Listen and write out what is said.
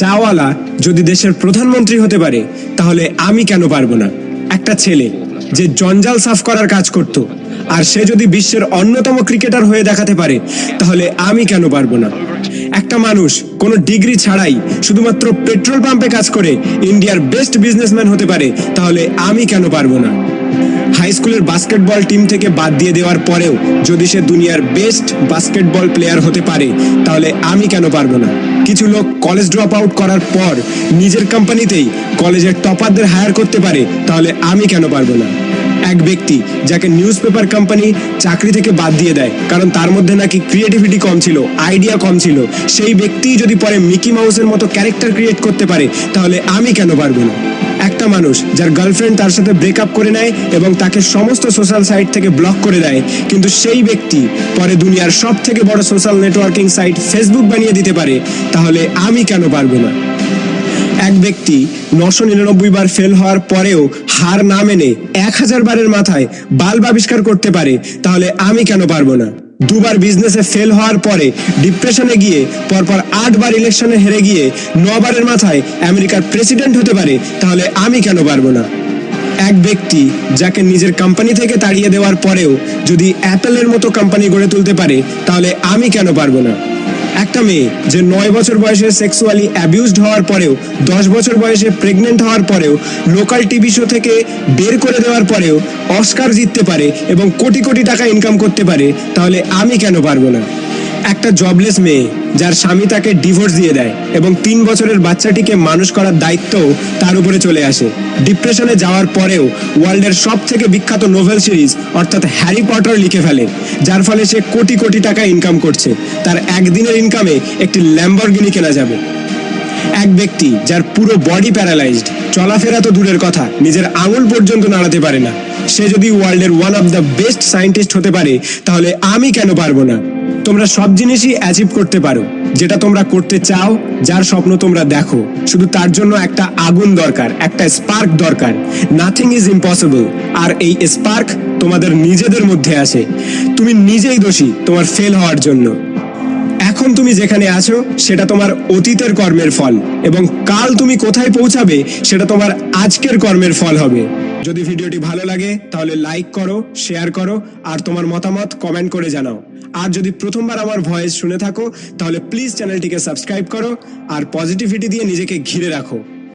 চাওয়ালা যদি দেশের প্রধানমন্ত্রী হতে পারে তাহলে আমি কেন পারবো না? একটা ছেলে যে জঞ্জাল সাফ করার কাজ করত আর সে যদি বিশ্বের অন্যতম ক্রিকেটার হয়ে দেখাতে পারে তাহলে আমি কেন পারবো না? একটা মানুষ কোনো ডিগ্রি ছাড়াই শুধুমাত্র পেট্রোল পাম্পে কাজ করে ইন্ডিয়ার বেস্ট বিজনেসম্যান হতে পারে তাহলে আমি কেন পারবো না? হাই স্কুলের বাস্কেটবল টিম থেকে বাদ দিয়ে দেওয়ার পরেও যদি সে দুনিয়ার বেস্ট বাস্কেটবল প্লেয়ার হতে পারে তাহলে আমি কেন পারবো না? কিছু লোক কলেজ ড্রপ আউট করার পর নিজের কোম্পানিতেই কলেজের টপারদের হায়ার করতে পারে তাহলে আমি কেন পারবো না? এক ব্যক্তি যাকে নিউজ পেপার কোম্পানি চাকরি থেকে বাদ দিয়ে দেয় কারণ তার মধ্যে নাকি ক্রিয়েটিভিটি কম ছিল, আইডিয়া কম ছিল, সেই ব্যক্তি যদি পরে মিকি মাউসের মতো ক্যারেক্টার ক্রিয়েট করতে পারে তাহলে আমি কেন পারবো না? একটা মানুষ যার গার্লফ্রেন্ড তার সাথে ব্রেকআপ করে নেয় এবং তাকে সমস্ত সোশ্যাল সাইট থেকে ব্লক করে দেয়, কিন্তু সেই ব্যক্তি পরে দুনিয়ার সব থেকে বড় সোশ্যাল নেটওয়ার্কিং সাইট ফেসবুক বানিয়ে দিতে পারে তাহলে আমি কেন পারবো না? এক ব্যক্তি 999 বার ফেল হওয়ার পরেও হার না মেনে 1000 বারের মাথায় বাল্ব আবিষ্কার করতে পারে তাহলে আমি কেন পারবো না? দুবার বিজনেসে ফেল হওয়ার পরে ডিপ্রেশনে গিয়ে পরপর 8 বার ইলেকশনে হেরে গিয়ে 9 বারের মাথায় আমেরিকার প্রেসিডেন্ট হতে পারে তাহলে আমি কেন পারবো না? এক ব্যক্তি যাকে নিজের কোম্পানি থেকে তাড়িয়ে দেওয়ার পরেও যদি অ্যাপেলের মতো কোম্পানি গড়ে তুলতে পারে তাহলে আমি কেন পারবো না? একটা মেয়ে যে 9 বছর বয়সে সেক্সুয়ালি অ্যাবিউজড হওয়ার পরেও 10 বছর বয়সে প্রেগনেন্ট হওয়ার পরেও লোকাল টিভি শো থেকে বের করে দেওয়ার পরেও অস্কার জিততে পারে এবং কোটি কোটি টাকা ইনকাম করতে পারে তাহলে আমি কেন পারবো না? একটা জবলেস মেয়ে যার স্বামী তাকে ডিভোর্স দিয়ে দেয় এবং 3 বছরের বাচ্চাটিকে মানুষ করার দায়িত্বও তার উপরে চলে আসে, ডিপ্রেশনে যাওয়ার পরেও ওয়ার্ল্ডের সব থেকে বিখ্যাত নোভেল সিরিজ অর্থাৎ হ্যারি পটার লিখে ফেলে, যার ফলে সে কোটি কোটি টাকা ইনকাম করছে, তার একদিনের ইনকামে একটি ল্যাম্বরগিনি কেনা যাবে। এক ব্যক্তি যার পুরো বডি প্যারালাইজড, চলাফেরা তো দূরের কথা, নিজের আঙুল পর্যন্ত নাড়াতে পারে না, সে যদি ওয়ার্ল্ডের one of the best scientist হতে পারে তাহলে আমি কেন পারবো না? তোমরা সব জিনিসই অ্যাচিভ করতে পারো যেটা তোমরা করতে চাও, যার স্বপ্ন তোমরা দেখো, শুধু তার জন্য একটা আগুন দরকার, একটা স্পার্ক দরকার। নাথিং ইজ ইম্পসিবল, আর এই স্পার্ক তোমাদের নিজেদের মধ্যে আছে। তুমি নিজেই দোষী তোমার ফেল হওয়ার জন্য। এখন তুমি যেখানে আছো সেটা তোমার অতীতের কর্মের ফল, এবং কাল তুমি কোথায় পৌঁছাবে সেটা তোমার আজকের কর্মের ফল হবে। যদি ভিডিওটি ভালো লাগে তাহলে লাইক করো, শেয়ার করো, আর তোমার মতামত কমেন্ট করে জানাও। আর যদি প্রথমবার আমার ভয়েস শুনে থাকো তাহলে প্লিজ চ্যানেলটিকে সাবস্ক্রাইব করো আর পজিটিভিটি দিয়ে নিজেকে ঘিরে রাখো।